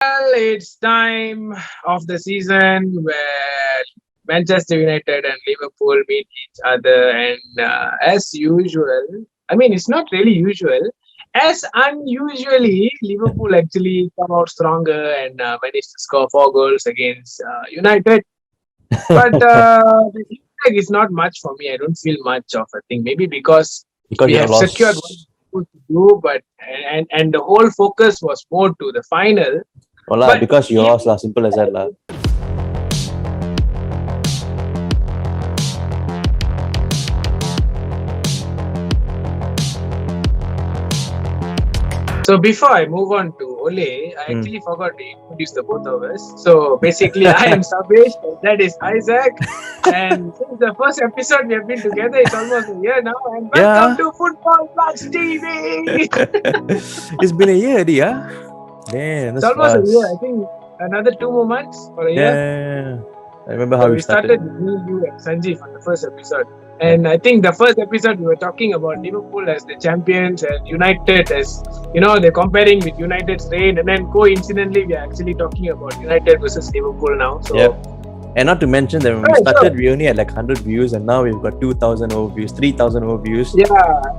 Well, it's time of the season where Manchester United and Liverpool meet each other, and as usual, I mean, it's not really usual. As unusually, Liverpool actually come out stronger and managed to score 4 goals against United. But the feedback is not much for me. I don't feel much of a thing. Maybe because Because we you have have secured what lost. we supposed to do, but and the whole focus was more to the final. Well, But because you even lost lah. Simple as that lah. so before I move on to Ole, I Hmm. actually forgot to introduce the both of us. So basically, I am Sabesh, and that is Isaac. And since the first episode we have been together, it's almost a year now. And welcome Yeah. to Football Plus TV. It's been a year already, yeah? Damn, It's that's almost a year. fast. I think another 2 more months for a year. Yeah. I remember how So we we started. started with me, you, and Sanjeev on the first episode. Yeah. And I think the first episode we were talking about Liverpool as the champions and United as, they're comparing with United's reign. And then coincidentally, we are actually talking about United versus Liverpool now. So, Yep. And not to mention that when we right, started, we only had like 100 views, and now we've got 2,000 over views, 3,000 over views. yeah,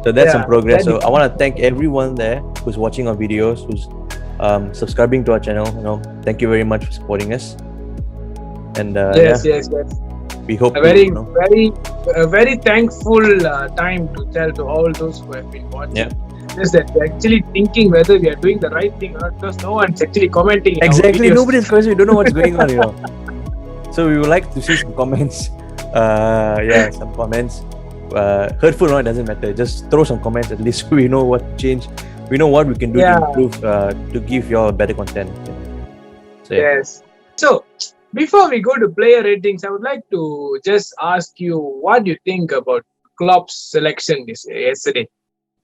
So that's some yeah, progress. that So is, I want to thank everyone there who's watching our videos, who's subscribing to our channel. Thank you very much for supporting us. And yes, yeah, yes, yes. we hope A to, very thankful time to tell to all those who have been watching. Yeah. Just that we're actually thinking whether we are doing the right thing or not, because no one's actually commenting. in our Exactly. videos. Nobody's question. We don't know what's going on. So we would like to see some comments. Some comments. Hurtful or not, it doesn't matter. Just throw some comments at least so we know what to change. We know what we can do Yeah. to improve, to give you all better content. So yeah. Yes. So, before we go to player ratings, I would like to just ask you what you think about Klopp's selection yesterday.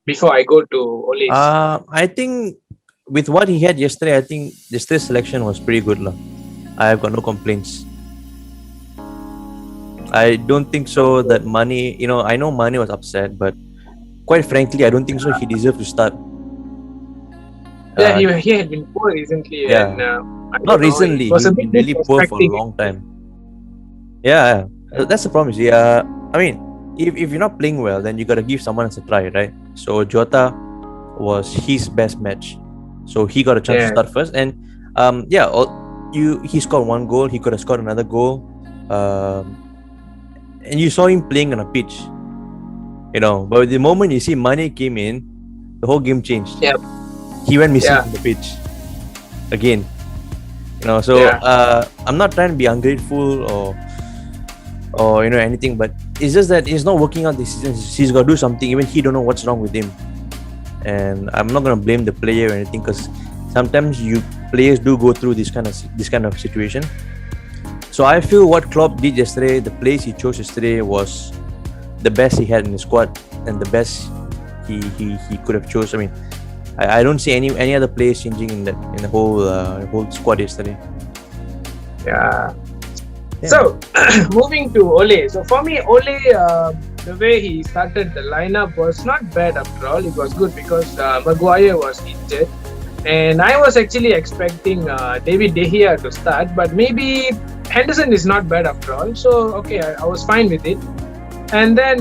Before I go to Ole's. I think with what he had yesterday, I think yesterday's selection was pretty good. I have got no complaints. I don't think so that Mane, I know Mane was upset, but quite frankly, I don't think so he deserved to start. Yeah, he had been poor recently, Yeah. and I Not don't know, recently, it was he's a been bit really poor for a disrespecting. long time. Yeah, that's the problem. Yeah, I mean, if you're not playing well, then you gotta give someone else a try, right? So Jota was his best match, so he got a chance to Yeah. start first, and he scored one goal. He could have scored another goal, and you saw him playing on a pitch, But the moment you see Mane came in, the whole game changed. Yep. He went missing Yeah. from the pitch again. So Yeah. I'm not trying to be ungrateful or anything, but it's just that it's not working out this season. He's got to do something. Even he don't know what's wrong with him, and I'm not gonna blame the player or anything, because sometimes players do go through this kind of situation. So I feel what Klopp did yesterday, the place he chose yesterday, was the best he had in his squad and the best he could have chose. I mean, I don't see any other players changing in the whole squad yesterday. Yeah. So, moving to Ole. So, for me, Ole, the way he started the lineup was not bad after all. It was good because Maguire was injured. And I was actually expecting David De Gea to start, but maybe Henderson is not bad after all. So, okay, I was fine with it. And then,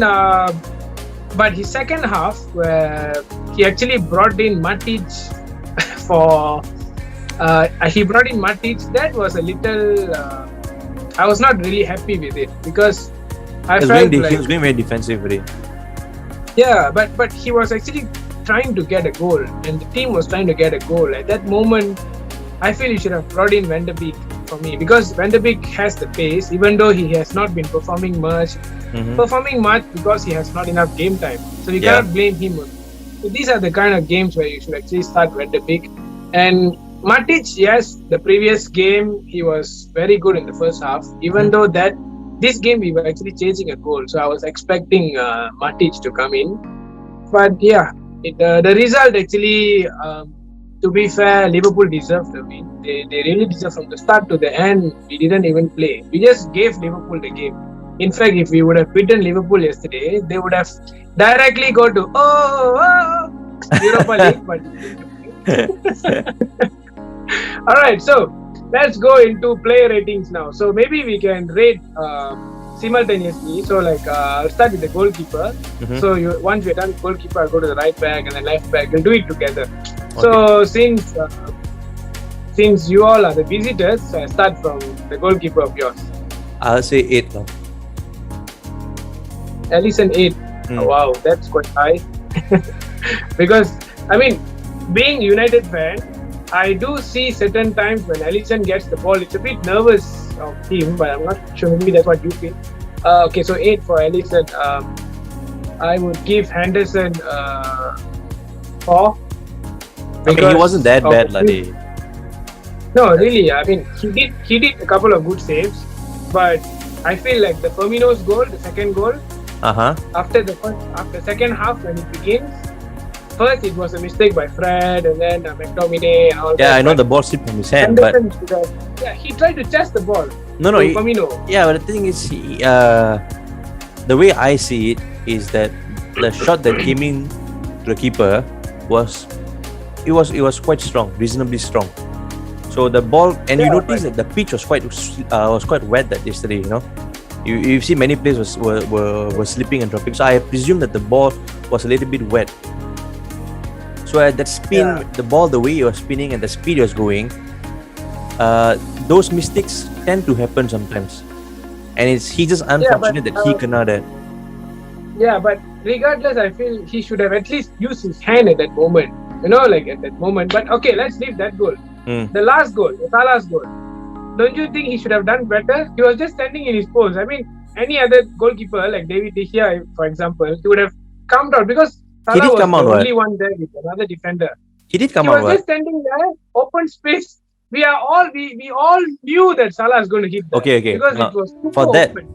but his second half, where he actually brought in Matic that was a little... I was not really happy with it because I felt he like... was going very defensive already. Yeah, but he was actually trying to get a goal, and the team was trying to get a goal. At that moment, I feel he should have brought in Van de Beek for me, because Van de Beek has the pace, even though he has not been performing much because he has not enough game time. So you cannot blame him. So these are the kind of games where you should actually start Van de Beek. And Matic, yes, the previous game he was very good in the first half, even though this game we were actually chasing a goal. So I was expecting Matic to come in. But yeah, the result actually, to be fair, Liverpool deserved the win. They really deserved from the start to the end. We didn't even play. We just gave Liverpool the game. In fact, if we would have beaten Liverpool yesterday, they would have directly go to Europa League. But All right, so let's go into player ratings now. So maybe we can rate simultaneously. So like I'll start with the goalkeeper. Mhm. So you once we're done with goalkeeper, I'll go to the right back and then left back. We'll do it together. Okay. So since you all are the visitors, I start from the goalkeeper of yours. I'll say 8 now. Ellison 8. Oh, Mm. wow, that's quite high. Because I mean, being United fan, I do see certain times when Ellison gets the ball, it's a bit nervous of him, but I'm not sure. Maybe that's what you feel. Okay, so 8 for Ellison. I would give Henderson 4 I mean, he wasn't because that of bad, lah. no, really. I mean, he did a couple of good saves, but I feel like the Firmino's goal, the second goal, after the second half when it begins, first it was a mistake by Fred and then McTominay and all that. Yeah, I know the ball slipped from his hand, but Henderson should have- he tried to chase the ball. no, to he, Firmino. yeah, but the thing is, the way I see it is that the shot that came in to the keeper was quite strong, reasonably strong. So the ball, and you Yeah, notice that the pitch was quite wet that yesterday. You know, you see many players were slipping and dropping. So I presume that the ball was a little bit wet. So at that spin, Yeah. the ball, the way it was spinning and the speed it was going, those mistakes tend to happen sometimes. And he's just unfortunate that he cannot that. Yeah, but regardless, I feel he should have at least used his hand at that moment. You know, like at that moment. But okay, let's leave that goal. The last goal, the Salah's goal. Don't you think he should have done better? He was just standing in his post. I mean, any other goalkeeper like David De Gea, for example, he would have come out because He Salah did was come the out, only what? one there with another defender. He did come He out, was what? just standing there, open space. We all knew that Salah is going to hit that. Okay. Because Now, it was super for that, open.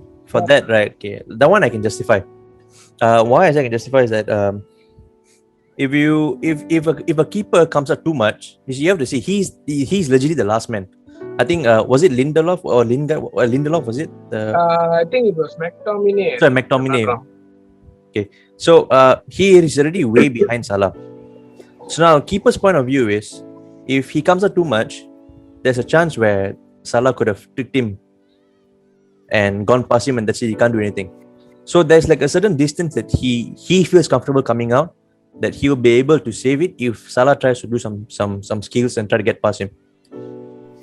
right? Okay, that one I can justify. Why I can justify is that if a keeper comes out too much, you have to see he's legitimately the last man. I think was it Lindelof or Lindelof, was it? I think it was McTominay. Sorry, if I'm not McTominay. wrong. Okay, so he is already way behind Salah. So now keeper's point of view is, if he comes out too much, there's a chance where Salah could have tricked him and gone past him, and that's it. He can't do anything. So there's like a certain distance that he feels comfortable coming out, that he will be able to save it if Salah tries to do some skills and try to get past him.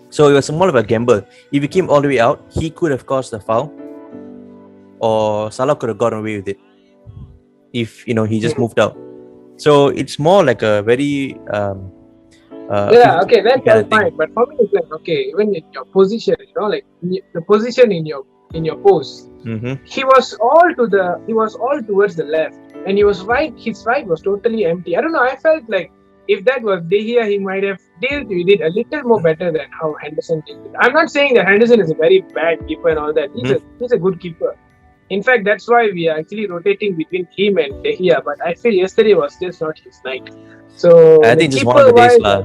So it was more of a gamble. If he came all the way out, he could have caused a foul, or Salah could have gotten away with it if he just moved out. So it's more like a very Okay, that's kind all of thing. fine. But for me, it's like okay, even in your position, like the position in your post, he was all towards the left, and he was right. His right was totally empty. I don't know. I felt like if that was De Gea, he might have dealt with it a little more better than how Henderson did it. I'm not saying that Henderson is a very bad keeper and all that. He's a good keeper. In fact, that's why we are actually rotating between him and De Gea. But I feel yesterday was just not his night. So I think just one of the days, lah.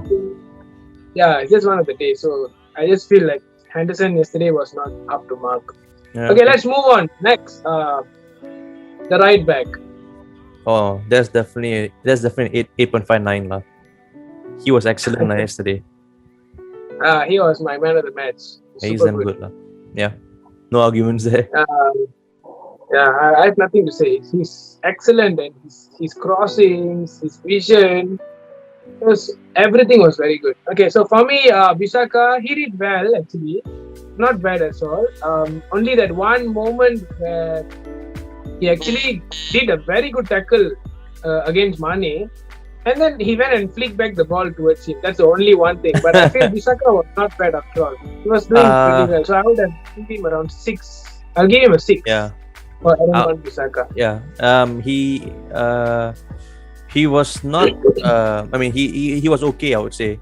Yeah, it's just one of the days. So I just feel like Henderson yesterday was not up to mark. Yeah, okay, let's move on. Next, the right back. Oh, that's definitely 8.59 lah. He was excellent yesterday. He was my man of the match. He's damn good lah. Yeah, no arguments there. I have nothing to say. He's excellent, and his crossings, his vision, everything was very good. Okay, so for me, Bisaka, he did well actually, not bad at all. Only that one moment where he actually did a very good tackle against Mane, and then he went and flicked back the ball towards him. That's the only one thing. But I feel Bisaka was not bad after all. He was doing pretty well. So I would have given him around 6. I'll give him a 6. Yeah. For Aaron Bisaka. Yeah. He was not. I mean, he was okay, I would say,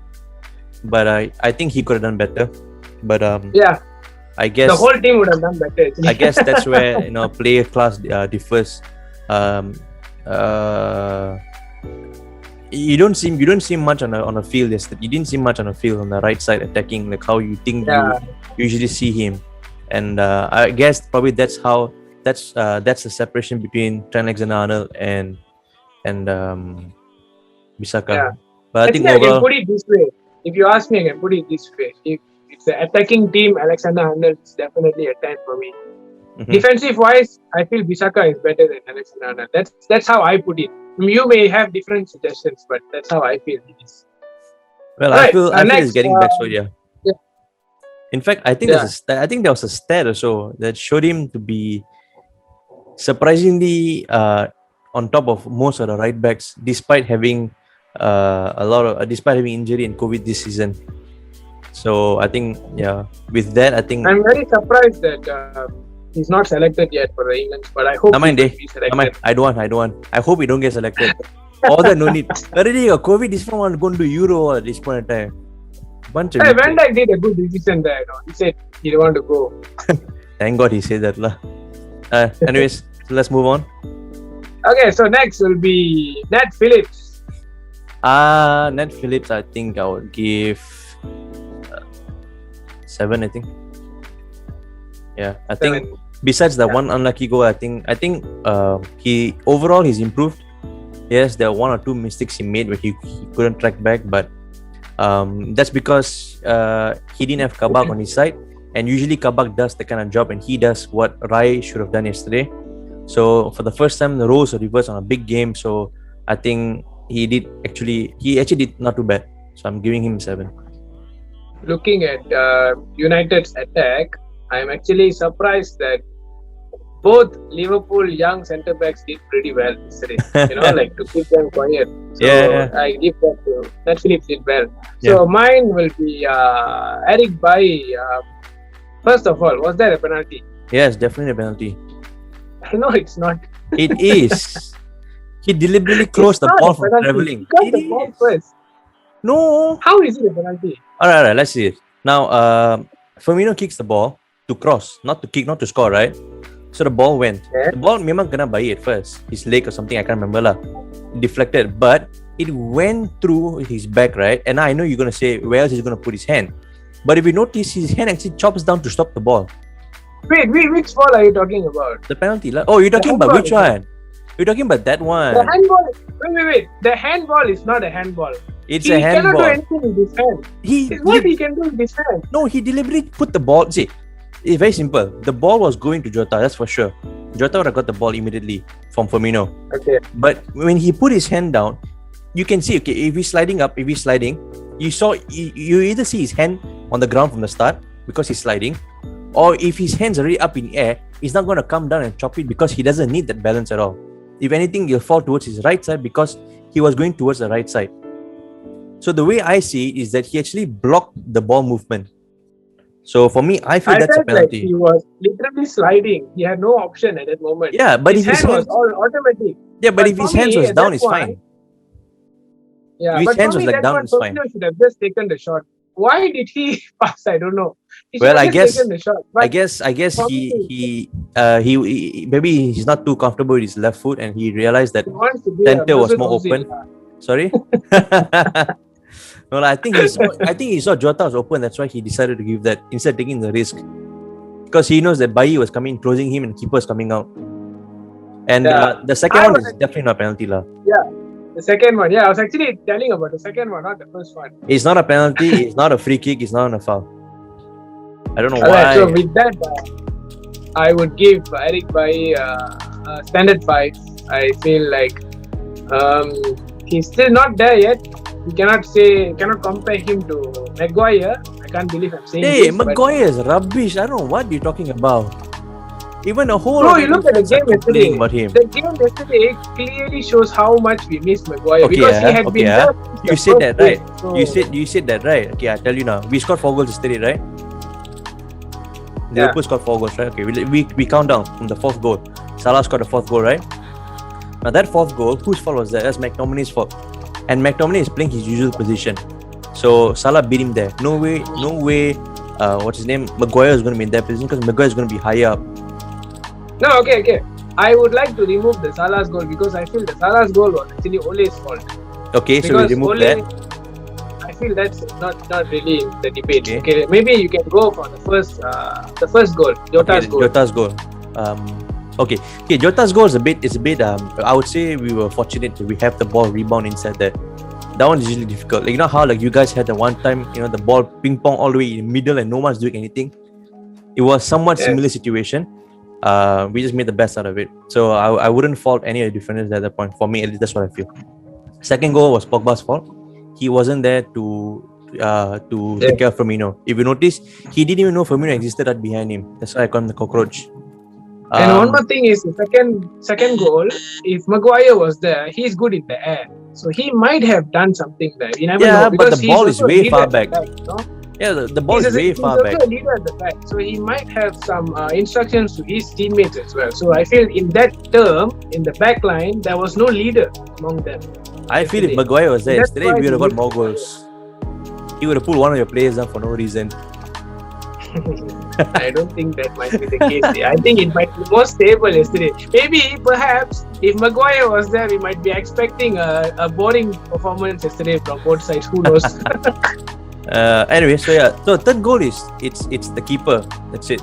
but I think he could have done better. But yeah, I guess the whole team would have done better. Actually. I guess that's where player class differs. You don't see much on a field yesterday. You didn't see much on the field on the right side attacking, like how you think you usually see him. And I guess probably that's the separation between Trent Alexander-Arnold and Bisaka. Yeah. But I think I overall, can put it this way. if you ask me, I can put it this way: if it's an attacking team, Alexander-Arnold is definitely a 10 for me. Mhm. Defensive wise, I feel Bissaka is better than Alexander-Arnold. That's how I put it. You may have different suggestions, but that's how I feel it is. Well, All right, I feel it's next. getting back. So yeah. Yeah, In fact, I think yeah. I think there was a stat or so that showed him to be surprisingly on top of most of the right backs, despite having despite having injury and COVID this season. So I think with that I think I'm very surprised that he's not selected yet for the England, but I hope he will be selected. I don't want. I hope he don't get selected. All that no need. Already got COVID. This one going to Euro at this point in time. Bunch of Hey, Van Dijk did a good decision there. He said he didn't want to go. Thank God he said that lah. Anyways, so let's move on. Okay, so next will be Nat Phillips. Nat Phillips, I think I would give 7. I think. Yeah, I think besides the one unlucky goal, I think he overall he's improved. Yes, there are 1 or 2 mistakes he made where he couldn't track back, but that's because he didn't have Kabak on his side, and usually Kabak does the kind of job, and he does what Rai should have done yesterday. So for the first time, the roles are reversed on a big game. So I think he actually did not too bad. So I'm giving him 7. Looking at United's attack, I'm actually surprised that both Liverpool young centre backs did pretty well yesterday. Like to keep them quiet. So I give that to Nat Phillips did well. So mine will be Eric Bailly. First of all, was that a penalty? Yes, definitely a penalty. No, it's not. It is. He deliberately closed the ball from travelling. Cut the ball first. No. How is it a penalty? All right, let's see it. Now, Firmino kicks the ball to cross, not to kick, not to score, right? So the ball went. Yeah. The ball memang kena Bailly at first. His leg or something, I can't remember lah. Deflected, but it went through his back, right? And I know you're going to say, where else is he going to put his hand? But if you notice, his hand actually chops down to stop the ball. Wait, which ball are you talking about? The penalty. Oh, you're talking about which one? You're talking about that one. The handball. Wait. The handball is not a handball. It's a handball. He cannot do anything with his hand. He can do with his hand. No, he deliberately put the ball. See, it's very simple. The ball was going to Jota, that's for sure. Jota would have got the ball immediately from Firmino. Okay. But when he put his hand down, you can see, okay, if he's sliding, you either see his hand on the ground from the start because he's sliding, or if his hand's already up in air, he's not going to come down and chop it because he doesn't need that balance at all. If anything, he'll fall towards his right side because he was going towards the right side. So the way I see it is that he actually blocked the ball movement. So for me, I feel that's a penalty. Like he was literally sliding. He had no option at that moment. Yeah, but his hand was all automatic. Yeah, but if his hands was down, it's fine. Yeah, if his hands was like down, it's fine. Should have just taken the shot. Why did he pass? I don't know. I guess he maybe he's not too comfortable with his left foot, and he realized that center was more open. Sorry. No, I think he saw Jota was open. That's why he decided to give that instead of taking the risk, because he knows that Bailly was coming, closing him, and keeper was coming out. And the second one is definitely not a penalty, lah. Yeah, the second one. Yeah, I was actually telling about the second one, not the first one. It's not a penalty. It's not a free kick. It's not a foul. I don't know why. Right, so with that, I would give Eric Bailly a standard 5. I feel like he's still not there yet. You cannot compare him to Maguire. I can't believe I'm saying this. Hey, Maguire is rubbish. I don't know what you're talking about. Even a whole you look at the game yesterday. About him. The game yesterday clearly shows how much we miss Maguire because he had been there. You said that right. So... You said that right. Okay, I tell you now. We scored 4 goals yesterday, right? Liverpool scored 4 goals, right? Okay, we count down from the 4th goal. Salah scored the 4th goal, right? Now that 4th goal, whose fault was that? That's McTominay's fault. And McTominay is playing his usual position. So Salah beat him there. No way, what's his name? Maguire is going to be in that position because Maguire is going to be higher up. No, okay. I would like to remove the Salah's goal because I feel the Salah's goal was actually Ole's fault. Okay, so we remove that. I feel that's not really in the debate. Okay, maybe you can go for the first goal, Jota's goal. Jota's goal. Okay, Jota's goal is a bit. I would say we were fortunate that we have the ball rebound inside that. That one is usually difficult. Like, you know how like you guys had the one time, you know, the ball ping pong all the way in the middle and no one's doing anything. It was somewhat similar Yes. situation. We just made the best out of it. So I wouldn't fault any of the defenders at that point. For me, at least that's what I feel. Second goal was Pogba's fault. He wasn't there to Yes. take care of Firmino. If you notice, he didn't even know Firmino existed right behind him. That's why I call him the cockroach. And one more thing is the second goal. If Maguire was there, he's good in the air, so he might have done something there. You never know Yeah, but the because he's ball is also a way leader far at the back. back, you know? Yeah, the ball is way He's far also back. a leader at the back, so he might have some instructions to his teammates as well. So I feel in that term, in the back line, there was no leader among them. I feel if yesterday. Maguire was there That's yesterday, why we would have he got more goals. He would have pulled one of your players down for no reason. I don't think that might be the case. I think it might be more stable yesterday. Maybe, perhaps, if Maguire was there, we might be expecting a boring performance yesterday from both sides. Who knows? Anyway, so yeah, so third goal is it's the keeper. That's it.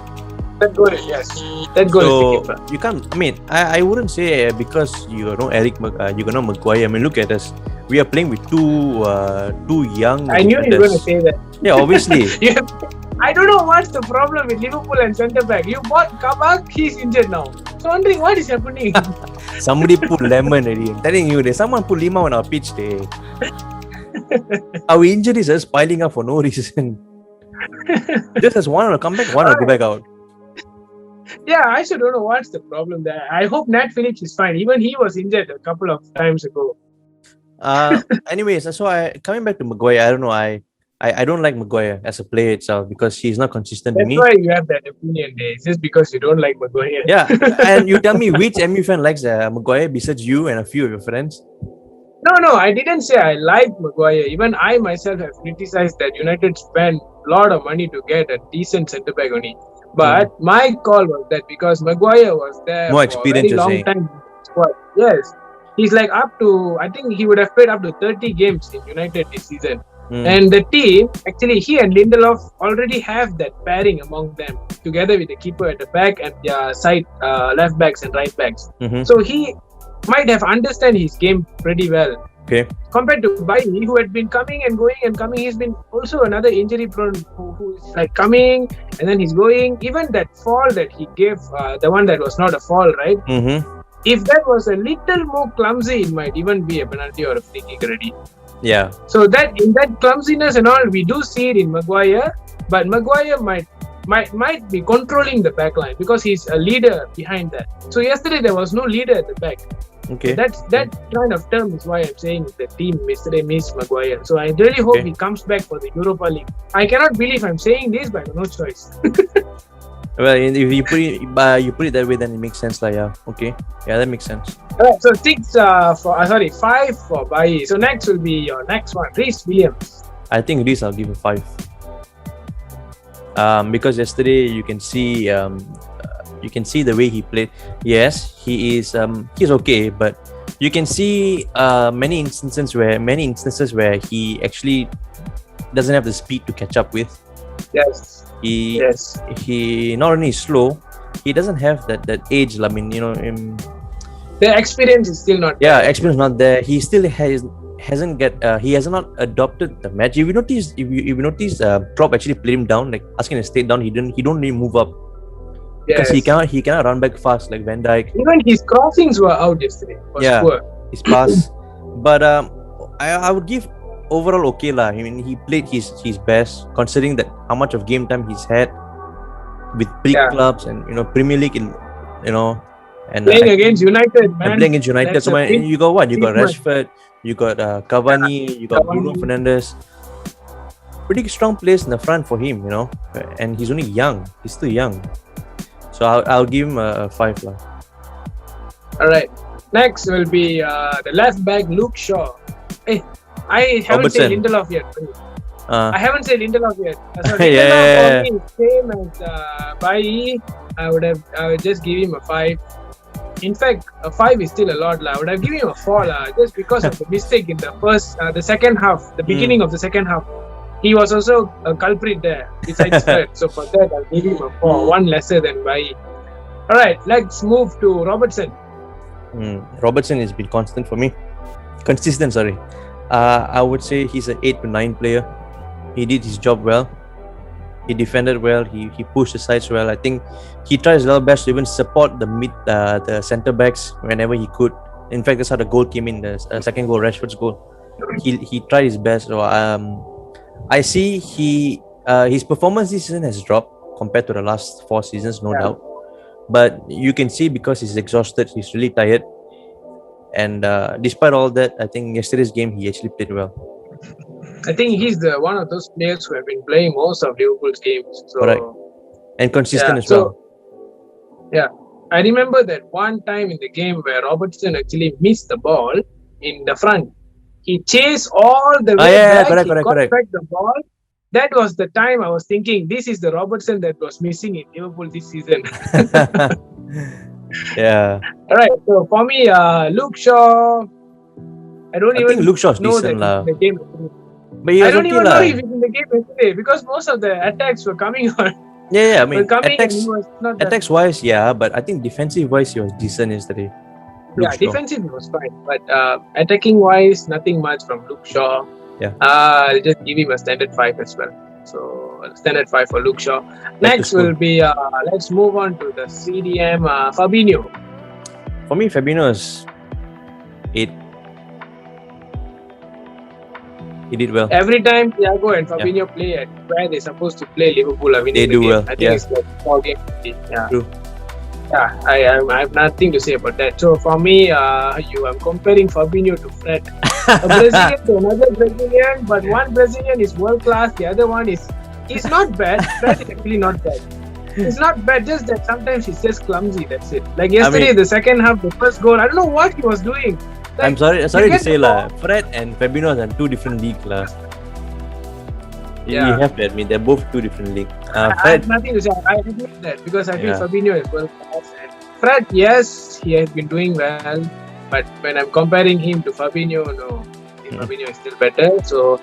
That goal, yes. That goal So is the keeper. you can't. I mean, I wouldn't say because you know you know Maguire. I mean, look at us. We are playing with two young. I knew you were going to say that. Yeah, obviously. I don't know what's the problem with Liverpool and centre back. You bought Kabak, he's injured now. So wondering what is happening. Somebody put lemon already. I'm telling you, there's someone put lima on our pitch day. Our injuries are piling up for no reason. Just as one will come back, one will go back out. Yeah, I also don't know what's the problem there. I hope Nat Phillips is fine. Even he was injured a couple of times ago. Anyways, so coming back to Maguire, I don't know. I don't like Maguire as a player itself because he's not consistent to That's me. why you have that opinion there. It's just because you don't like Maguire. Yeah, and you tell me which MU fan likes Maguire besides you and a few of your friends. No, I didn't say I like Maguire. Even I myself have criticized that United spent a lot of money to get a decent centre back only. But my call was that because Maguire was there More for experience, a very you're long saying. time. Squad. Yes, he's like up to, I think he would have played up to 30 games in United this season. And the team, actually, he and Lindelof already have that pairing among them, together with the keeper at the back and their side left backs and right backs. So he might have understand his game pretty well. Okay. Compared to Bailly, who had been coming and going and coming, he's been also another injury prone who's like coming and then he's going. Even that fall that he gave, the one that was not a fall, right? If that was a little more clumsy, it might even be a penalty or a free kick already. Yeah. So that in that clumsiness and all, we do see it in Maguire, but Maguire might be controlling the back line because he's a leader behind that. So yesterday there was no leader at the back. Okay. That kind of term is why I'm saying the team yesterday missed Maguire. So I really hope he comes back for the Europa League. I cannot believe I'm saying this, but no choice. Well, if you put it that way, then it makes sense, like yeah. Okay, yeah, that makes sense. Alright, so 5 for Bailly. So next will be your next one, Reece Williams. I think Reece I'll give him 5. Because yesterday you can see the way he played. Yes, he is he's okay, but you can see many instances where he actually doesn't have the speed to catch up with. Yes. He not only is slow, he doesn't have that age. I mean, you know, the experience is still not there. there. Experience not there. He still he has not adopted the match. If you notice, Klopp actually played him down, like asking him to stay down. He don't really move up because he cannot run back fast like Van Dijk. Even his crossings were out yesterday. Poor. His pass. But I would give overall okay lah. I mean, he played his best considering that how much of game time he's had with big clubs and Premier League and playing against United, man. And playing against United. So you got what? You got Rashford, you got Cavani, you got Bruno Fernandes. Pretty strong players in the front for him, and he's only young. He's still young. So I'll give him a 5 lah. Alright. Next will be the left back Luke Shaw. Hey, I haven't said Lindelof yet. I haven't said Lindelof yet. Sorry, Lindelof is same as Bailly. I would just give him a 5. In fact, a 5 is still a lot. I would have given him a 4 just because of the mistake in the second half, the beginning of the second half. He was also a culprit there besides Fred. So for that, I'll give him a 4, 1 lesser than Bailly. Alright, let's move to Robertson. Robertson has been consistent for me. I would say he's an 8 to 9 player. He did his job well. He defended well. He pushed the sides well. I think he tried his level best to even support the centre backs whenever he could. In fact, that's how the goal came in. The second goal, Rashford's goal. He tried his best. So I see his performance this season has dropped compared to the last 4 seasons, no doubt. But you can see because he's exhausted, he's really tired. And despite all that, I think yesterday's game he actually played well. I think he's the one of those players who have been playing most of Liverpool's games. So, Correct. And consistent as so well. yeah, I remember that one time in the game where Robertson actually missed the ball in the front. He chased all the way back. Correct. Back the ball. That was the time I was thinking, this is the Robertson that was missing in Liverpool this season. Yeah. All right. So for me, Luke Shaw, I think Luke Shaw's know decent that he's in the game. But he I was don't okay even know lah. if he's in the game yesterday because most of the attacks were coming on. Yeah. I mean, and he was not that- attacks wise, yeah, but I think defensive wise, he was decent yesterday. Luke Shaw. Defensive was fine, but attacking wise, nothing much from Luke Shaw. Yeah. I'll just give him a standard 5 as well. So standard 5 for Luke Shaw. Next will be let's move on to the CDM Fabinho. For me, Fabinho is 8. He did well. Every time Thiago and Fabinho play at where they're supposed to play, Liverpool are winning They the do game. well, I think yeah. it's like 4 games. Yeah. True. Yeah, I have nothing to say about that. So for me, I'm comparing Fabinho to Fred. A Brazilian to another Brazilian, but one Brazilian is world class, the other one he's not bad. Fred is actually not bad. It's not bad, just that sometimes he's just clumsy, that's it. Like yesterday, the second half, the first goal, I don't know what he was doing. Like, I'm sorry to say lah. Fred and Fabinho are in 2 different leagues lah. Yeah. You have to admit they're both 2 different leagues. I Fred, have nothing to say. I admit that because I feel Yeah. Fabinho is world class. And Fred, yes, he has been doing well, but when I'm comparing him to Fabinho, no, I think Fabinho is still better. So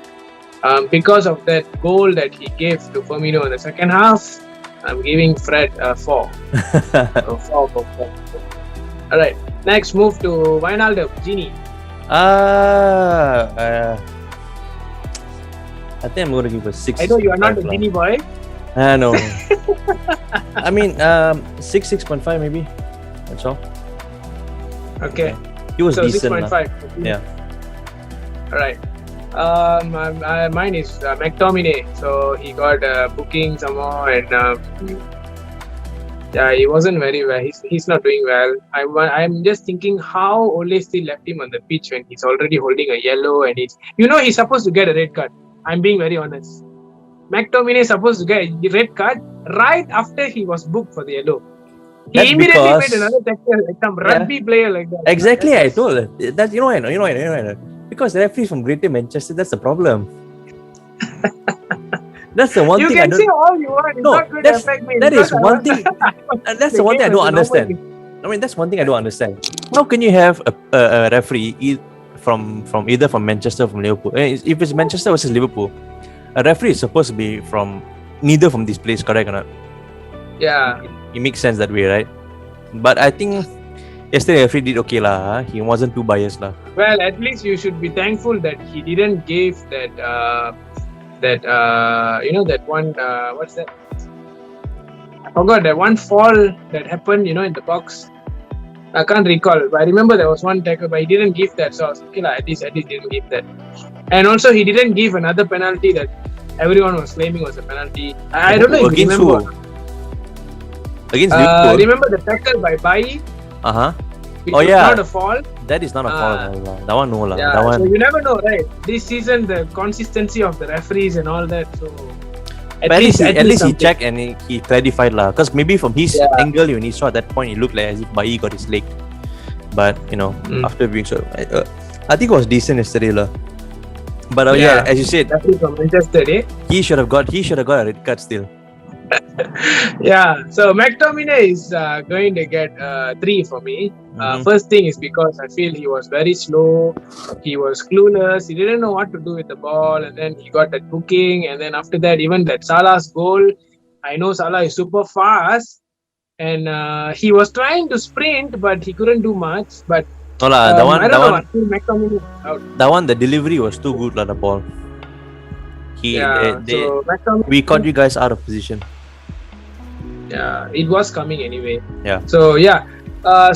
because of that goal that he gave to Firmino in the second half, I'm giving Fred a 4. So 4 for Fred. All right, next move to Wijnaldum, Genie. I think I'm going to give a 6. I know you are not a lah. Genie boy. No. I mean, 6.5 maybe. That's all. Okay. He was So decent. 6.5. Yeah. All right. Mine is McTominay. So he got booking some more, and he wasn't very well. He's not doing well. I'm just thinking how Ole still left him on the pitch when he's already holding a yellow, and he's supposed to get a red card. I'm being very honest. McTominay is supposed to get a red card right after he was booked for the yellow. He That's immediately because- made another tackle, like some rugby player like that. Exactly, I told her. That you know I know. Because the referee from Greater Manchester, that's the problem. That's the one You thing can I say don't. all you want. It's No, not going to affect me. That because is one thing. That's the one thing I don't understand. I mean, that's one thing I don't understand. How can you have a referee from either from Manchester or from Liverpool? If it's Manchester versus Liverpool, a referee is supposed to be from neither from this place, correct or not? Yeah. It makes sense that way, right? But I think yesterday referee did okay lah. He wasn't too biased lah. Well, at least you should be thankful that he didn't give that that one what's that? I forgot that one fall that happened, in the box. I can't recall, but I remember there was one tackle, but he didn't give that. So I was okay lah. At least didn't give that. And also he didn't give another penalty that everyone was claiming was a penalty. I don't know if you Against remember. who? Against Liverpool. Remember the tackle by Bailly? Which Oh, was yeah. not a fall. That is not a foul. That one no lah. Yeah, That one. so you never know, right? This season, the consistency of the referees and all that. So But at least he something. checked and he clarified lah. Because maybe from his angle, when he saw at that point, it looked like as if Bailly got his leg. But after being so, I think it was decent yesterday lah. But as you said, Referee from Manchester, eh? he should have got a red card still. Yeah. So McTominay is going to get 3 for me. First thing is because I feel he was very slow. He was clueless. He didn't know what to do with the ball, and then he got that booking. And then after that, even that Salah's goal, I know Salah is super fast, and he was trying to sprint, but he couldn't do much. But No lah, I don't know. I think McTominay out. the delivery was too good lah, the ball. Yeah. So McTominay. We caught you guys out of position. Yeah, it was coming anyway. Yeah. So yeah.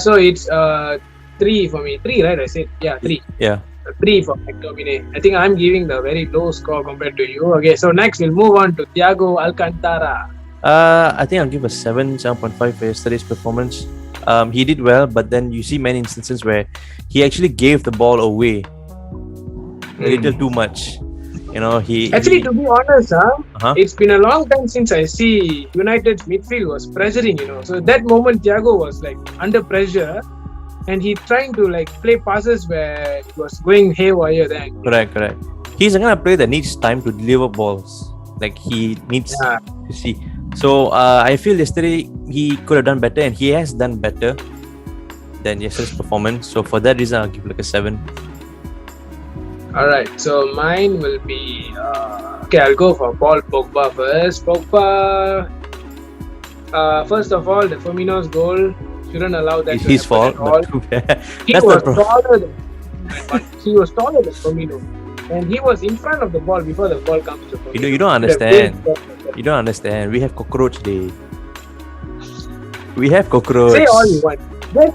So it's 3 for me. 3, right? I said. Yeah, 3. Yeah. 3 for McTominay. I think I'm giving the very low score compared to you. Okay, so next we'll move on to Thiago Alcantara. I think I'll give a 7.5 for yesterday's performance. He did well, but then you see many instances where he actually gave the ball away a little too much. You know, to be honest, it's been a long time since I see United's midfield was pressuring, So that moment, Thiago was like under pressure, and he trying to like play passes where it was going haywire. Then correct. He's the kind of player that needs time to deliver balls. Like he needs to see. So I feel yesterday he could have done better, and he has done better than yesterday's performance. So for that reason, I'll give like a 7. Alright, so mine will be okay, I'll go for Paul Pogba first. Pogba, first of all, the Firmino's goal shouldn't allow that. It's his fault. He was taller than Firmino, and he was in front of the ball before the ball comes to Firmino. You don't understand. You don't understand. We have cockroach day. We have cockroach. Say all you want.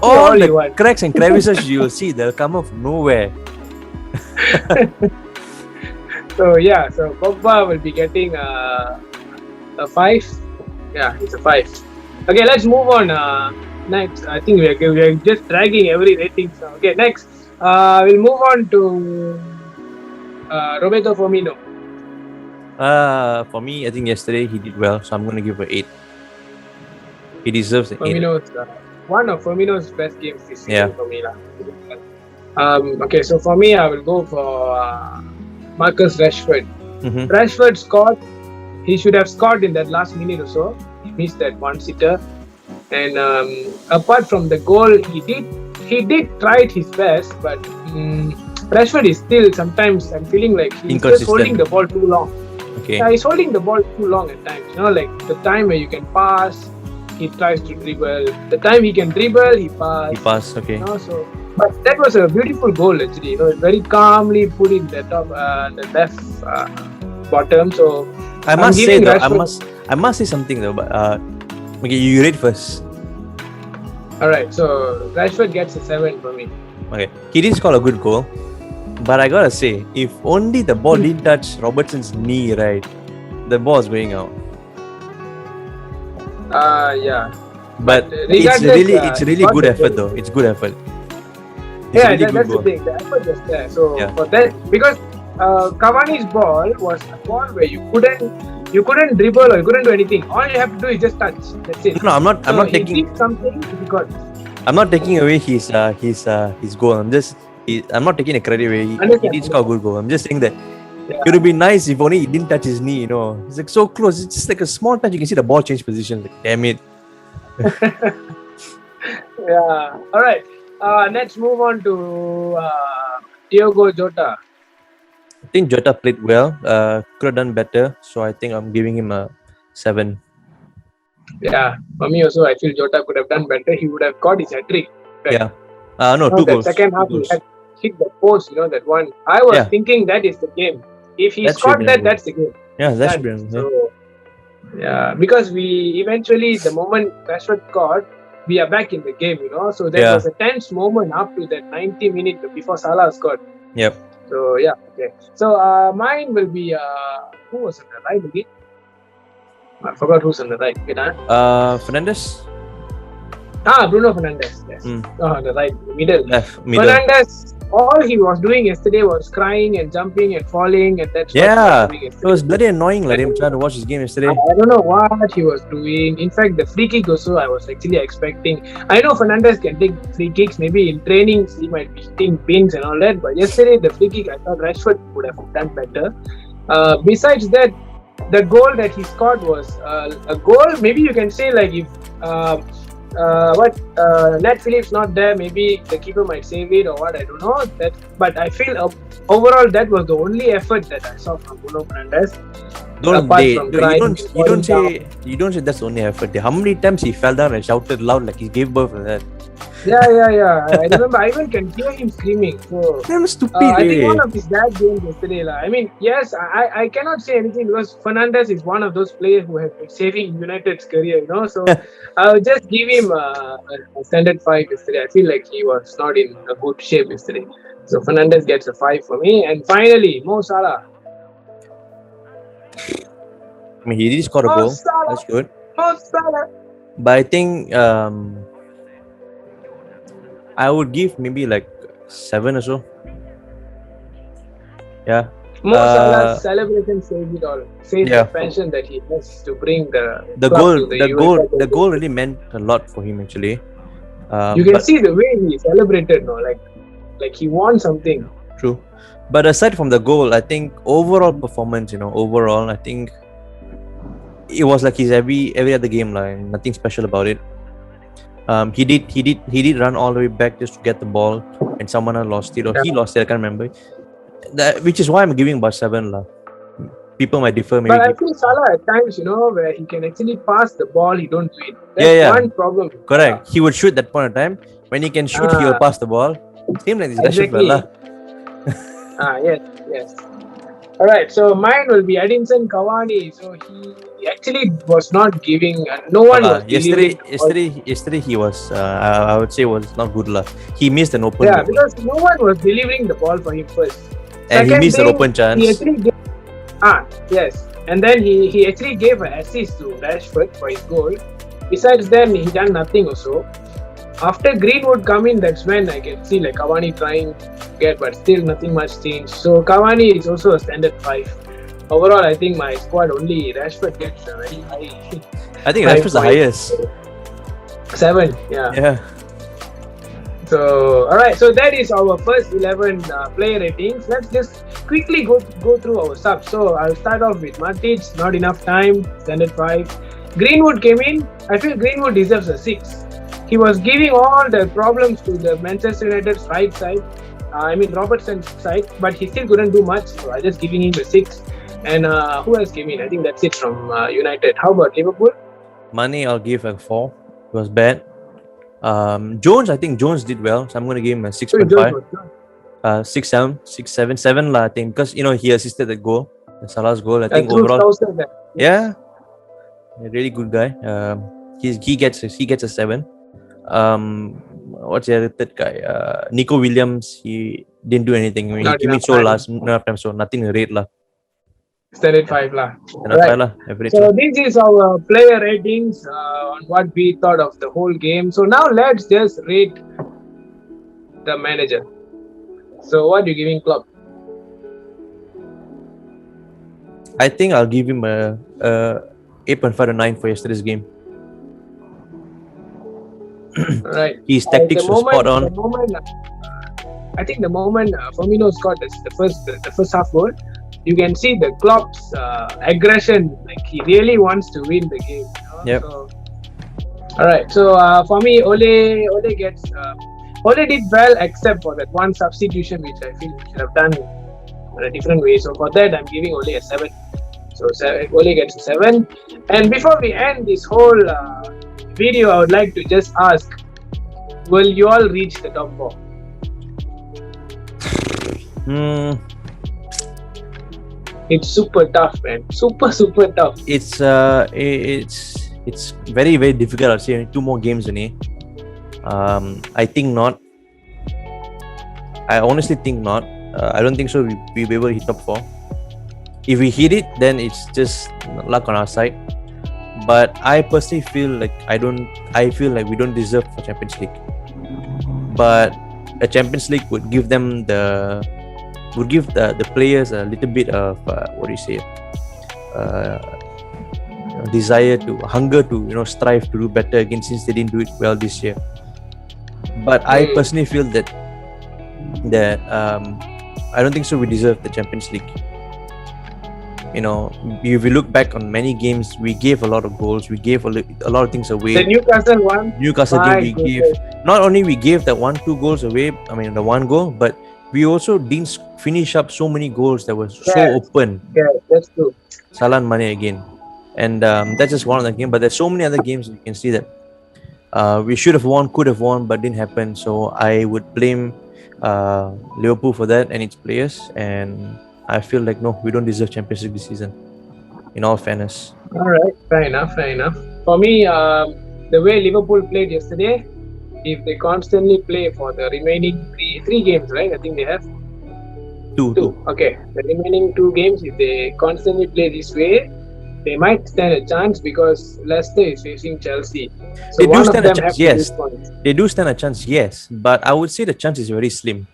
All the cracks and crevices you'll see, they'll come out from nowhere. So Pogba will be getting a 5. Yeah, it's a 5. Okay, let's move on. Next, I think we're just dragging every rating. So, okay, next, we'll move on to Roberto Firmino. For me, I think yesterday he did well, so I'm going to give an 8. He deserves an 8. One of Firmino's best games this season for me. Okay, so for me, I will go for Marcus Rashford. Mm-hmm. Rashford scored. He should have scored in that last minute or so. He missed that one-sitter. And apart from the goal, he did try his best, but Rashford is still sometimes, I'm feeling like he's just holding the ball too long. Okay. Yeah, he's holding the ball too long at times. Like the time where you can pass, he tries to dribble. The time he can dribble, he passes. Okay. But that was a beautiful goal actually. Very calmly put in the top, the left bottom. So I must say though, I must say something though. But okay, you read first. All right. So Rashford gets a 7 for me. Okay, he did score a good goal, but I gotta say, if only the ball didn't touch Robertson's knee, right, the ball is going out. Yeah. But it's really good effort though. It's good effort. That's the thing. The effort was there. So for that, because Cavani's ball was a ball where you couldn't dribble or you couldn't do anything. All you have to do is just touch. That's it. No, I'm not taking something difficult. I'm not taking away his goal. I'm not taking the credit away. He did score a good goal. I'm just saying that it would be nice if only he didn't touch his knee. It's like so close. It's just like a small touch. You can see the ball change position. Like, damn it. Yeah. All right. Let's move on to Diogo Jota. I think Jota played well. Could have done better. So I think I'm giving him a 7. Yeah, for me also, I feel Jota could have done better. He would have got his hat-trick. Right? Yeah. No, 2 goals. Second half, he had hit the post, that one. I was thinking that is the game. If he scored that's the game. Yeah, that should be. So, because we eventually, the moment Rashford scored, we are back in the game, So there was a tense moment up to that 90 minutes before Salah scored. Yep. So, okay. So, mine will be, who was on the right again? I forgot who's on the right. Fernandes? Bruno Fernandes. Yes. The right, middle. Left, middle. Fernandes, all he was doing yesterday was crying and jumping and falling, and that's what he was doing yesterday. It was bloody annoying like him trying to watch his game yesterday. I don't know what he was doing. In fact, the free kick also I was actually expecting. I know Fernandes can take free kicks. Maybe in training he might be hitting pins and all that. But yesterday the free kick, I thought Rashford would have done better. Besides that, the goal that he scored was a goal. Maybe you can say like if Nat Phillips not there, maybe the keeper might save it or what, I don't know. But I feel overall that was the only effort that I saw from Bruno Fernandes. You don't say that's the only effort. How many times he fell down and shouted loud like he gave birth to that? Yeah. I remember. I even can hear him screaming. So Damn stupid, I think eh? one of his bad games yesterday. I mean, yes, I cannot say anything because Fernandez is one of those players who has been saving United's career. So I'll just give him a standard 5 yesterday. I feel like he was not in a good shape yesterday. So Fernandez gets a 5 for me. And finally, Mo Salah. I mean, he did score a Mo goal. Salah. That's good. Mo Salah. But I think I would give maybe like 7 or so. Yeah. Mo Salah's Uh, celebration says it all. Says the yeah. passion that he has to bring the The club goal, to the the goal, UEFA the goal Champions really meant a lot for him actually. You can But see the way he celebrated, no, like he won something. true. But aside from the goal, I think overall performance, overall, I think it was like his every other game, like nothing special about it. He did run all the way back just to get the ball, and someone else lost it, or Yeah. he lost it. I can't remember. Which is why I'm giving about 7 lah. People might differ, maybe But I give. feel Salah at times, where he can actually pass the ball, he don't do it. Yeah, That's yeah, one problem with Salah. correct. He would shoot that point of time. When he can shoot, he will Ah, pass the ball. Same like this Rashford exactly. fella. Yes. All right, so mine will be Edinson Cavani. So he actually was not giving, no No one lah. was Yesterday, delivering the ball. yesterday he was. I would say was not good lah. He missed an open Yeah, goal, because no one was delivering the ball for him first. and he Second missed an thing, open he chance. actually yes. And then he actually gave an assist to Rashford for his goal. Besides then, he done nothing also. After Greenwood come in, that's when I can see like Cavani trying to get, but still nothing much changed. So Cavani is also a standard 5. Overall, I think my squad only Rashford gets a very high I think 5 Rashford's the points. highest. 7, yeah. Yeah. So, all right. So that is our first 11 player ratings. Let's just quickly go through our subs. So I'll start off with Matic. Not enough time. Standard 5. Greenwood came in. I feel Greenwood deserves a 6. He was giving all the problems to the Manchester United's right side. Robertson's side, but he still couldn't do much. So I'm just giving him a 6. And who else came in? I think that's it from United. How about Liverpool? Money, I'll give a 4. It was bad. Jones, I think Jones did well, so I'm gonna give him a 6.5. 6, 7 lah, I think, because he assisted the goal, the Salah's goal. I think overall, yeah, a really good guy. He gets a 7. What's the other third guy? Nico Williams. He didn't do anything. I mean, he Not came in enough so time. last enough time, so nothing to rate lah. Standard 5 lah. Standard 5 lah, average So lah. this is our player ratings on what we thought of the whole game. So now let's just rate the manager. So what are you giving Klopp? I think I'll give him a 8.5 to 9 for yesterday's game. Right. His tactics were spot on. I think the moment Firmino scored the first half goal, you can see the Klopp's aggression. Like he really wants to win the game. Yep. So, all right. So for me, Ole gets. Ole did well except for that one substitution which I feel he should have done in a different way. So for that, I'm giving Ole a 7. So Ole gets a 7. And before we end this whole video, I would like to just ask: will you all reach the top 4? It's super tough, man. Super tough. It's very very difficult. I'd say 2 more games only. I think not. I honestly think not. I don't think so. We'll be able to hit top 4. If we hit it, then it's just luck on our side. But I personally feel like I feel like we don't deserve for Champions League. But a Champions League would give them the players a little bit of desire to hunger to strive to do better again, since they didn't do it well this year. But I personally feel that I don't think so we deserve the Champions League. If we look back on many games, we gave a lot of goals, we gave a lot of things away. The Newcastle one. Newcastle game, we gave, not only we gave that 1-2 goals away, the 1 goal, but we also didn't finish up so many goals that were so open. Yeah, that's true. Salah and Mane again. And that's just one of the games, but there's so many other games you can see that We should have won, could have won, but didn't happen. So I would blame Liverpool for that and its players. And I feel like no, we don't deserve Champions League this season. In all fairness. All right, fair enough, fair enough. For me, the way Liverpool played yesterday, if they constantly play for the remaining three games, right? I think they have two. Okay, the remaining 2 games, if they constantly play this way, they might stand a chance because Leicester is facing Chelsea. So They do one of stand a them chance, have to yes. lose points. They do stand a chance, yes. But I would say the chance is very slim.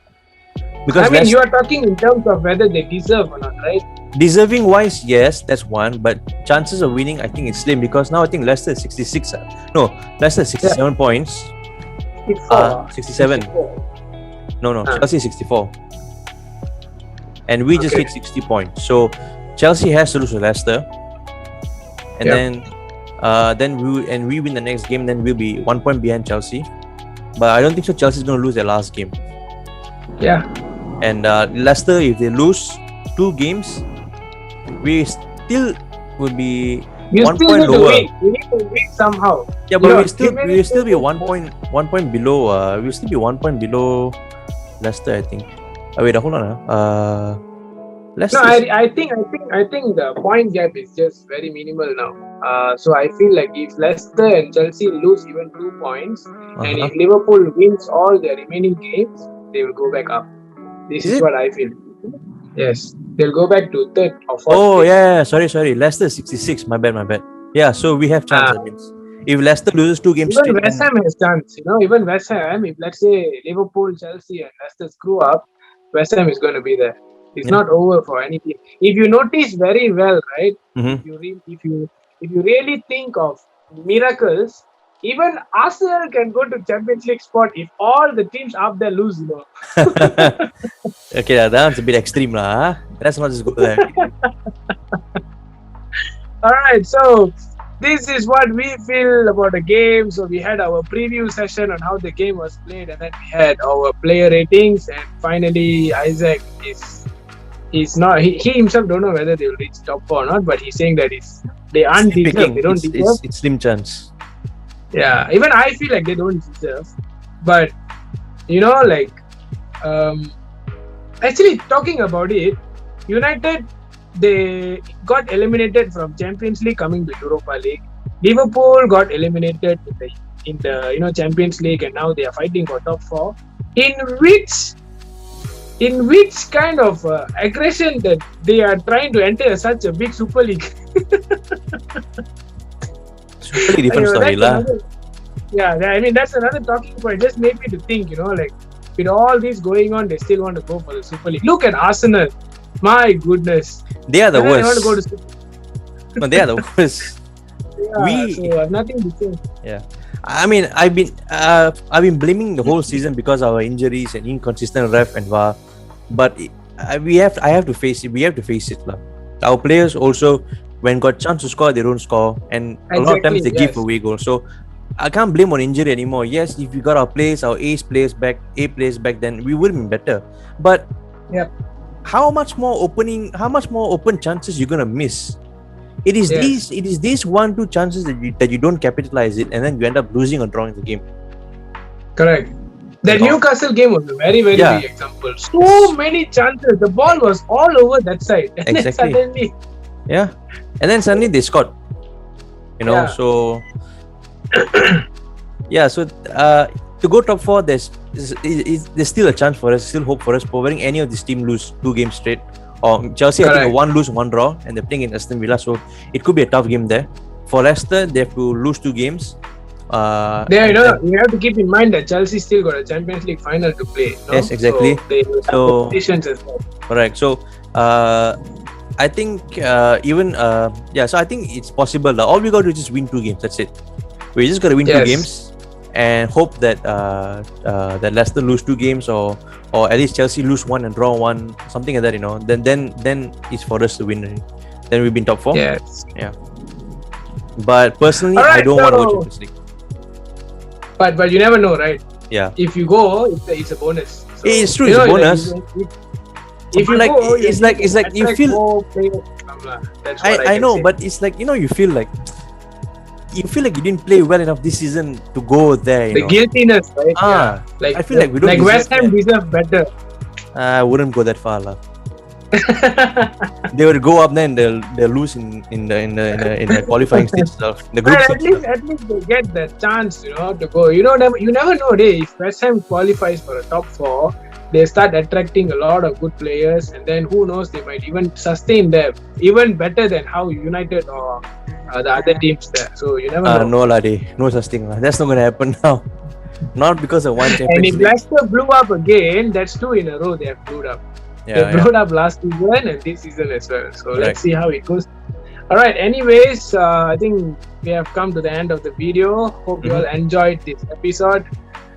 I mean, you are talking in terms of whether they deserve or not, right? Deserving wise, yes, that's one. But chances of winning, I think it's slim because now I think Leicester is 66. No, Leicester is 67 points. 67. 64. No, Chelsea is 64. And we just hit 60 points. So Chelsea has to lose to Leicester. And then we win the next game, then we'll be 1 point behind Chelsea. But I don't think so Chelsea's going to lose their last game. Yeah. And Leicester, if they lose 2 games, we still would be you 1 still point need lower. To win. You need to win somehow. Yeah, but we'll still be 1 point below. We'll still be 1 point below Leicester, I think. Wait, hold on. Leicester. No, I think the point gap is just very minimal now. So I feel like if Leicester and Chelsea lose even 2 points, and if Liverpool wins all their remaining games, they will go back up. This is what I feel. Yes, they'll go back to third or fourth. Oh yeah, sorry. Leicester 66. My bad. Yeah, so we have chance. That means if Leicester loses 2 games even West Ham has chance. Even West Ham, if let's say Liverpool, Chelsea, and Leicester screw up, West Ham is going to be there. It's not over for any team. If you notice very well, right? If you really think of miracles, even Arsenal can go to Champions League spot if all the teams up there lose. Okay, that's a bit extreme, lah. Let's not just go there. All right, so this is what we feel about the game. So we had our preview session on how the game was played, and then we had our player ratings, and finally Isaac he's not. He himself don't know whether they will reach top 4 or not, but he's saying that they aren't deserved. They don't deserve. It's slim chance. Yeah, even I feel like they don't deserve. But actually talking about it, United, they got eliminated from Champions League coming to Europa League. Liverpool got eliminated in the Champions League, and now they are fighting for top 4. In which kind of aggression that they are trying to enter such a big Super League? Super League different story lah. Yeah, I mean that's another talking point. Just made me to think, like with all this going on, they still want to go for the Super League. Look at Arsenal. My goodness. They are the worst. They want to go to No, they are the worst. So nothing to say. Yeah. I mean, I've been blaming the whole season because of our injuries and inconsistent ref and VAR, but I have to face it. We have to face it, lah. Our players also, when got chance to score, they don't score, and a lot of times they give away goals. So I can't blame on injury anymore. Yes, if we got our A players back, then we would have been better. But how much more open chances you're gonna miss? It is these 1-2 chances that you don't capitalize it, and then you end up losing or drawing the game. Correct. The Newcastle game was a very, very big example. So many chances. The ball was all over that side. And then suddenly... And then suddenly they scored. So... so to go top 4, there's still a chance for us, still hope for us, providing any of this team lose 2 games straight. Or Chelsea, I think 1 lose, 1 draw, and they're playing in Aston Villa, so it could be a tough game there. For Leicester, they have to lose 2 games. You have to keep in mind that Chelsea still got a Champions League final to play. No? Yes, exactly. So they have as well. Correct. So I think so I think it's possible. All we got to do is just win 2 games. That's it. We just got to win 2 games and hope that that Leicester lose 2 games or at least Chelsea lose 1 and draw 1, something like that. Then it's for us to win. Then we've been top 4. Yes. Yeah. But personally, I don't want to go Champions League. But you never know, right? Yeah. If you go, it's a bonus. So, it's true. It's a bonus. If you like, go, it's like you feel. That's what I know, but it's like you feel like you feel like you didn't play well enough this season to go there. You The know. guiltiness, right? Yeah. Like I feel like we don't like West deserve Ham deserve better. I wouldn't go that far, lah. They would go up there and they'll lose in the qualifying stage stuff. The group Well, stage stuff. at least they get the chance, to go. You never know, if West Ham qualifies for a top four, they start attracting a lot of good players, and then who knows, they might even sustain them even better than how United or the other teams there. So you never know. No, lah, no such thing, lah. That's not gonna happen now. Not because of one And Champions if League. Leicester blew up again, that's 2 in a row they have blew up. They blew up last season and this season as well. So let's see how it goes. All right. Anyways, I think we have come to the end of the video. Hope you all enjoyed this episode.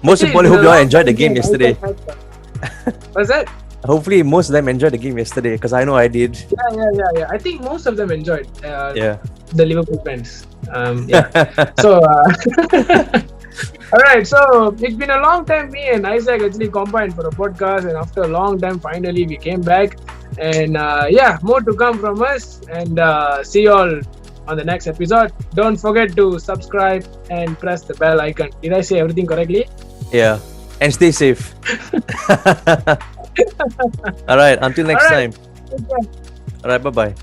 Most importantly, hope you all enjoyed the game yesterday. What's that? Hopefully, most of them enjoyed the game yesterday because I know I did. Yeah. I think most of them enjoyed. Yeah. The Liverpool fans. Yeah. So. All right, so it's been a long time. Me and Isaac actually combined for a podcast, and after a long time, finally we came back. And more to come from us. And see you all on the next episode. Don't forget to subscribe and press the bell icon. Did I say everything correctly? Yeah, and stay safe. All right, until next time. Okay. All right, bye bye.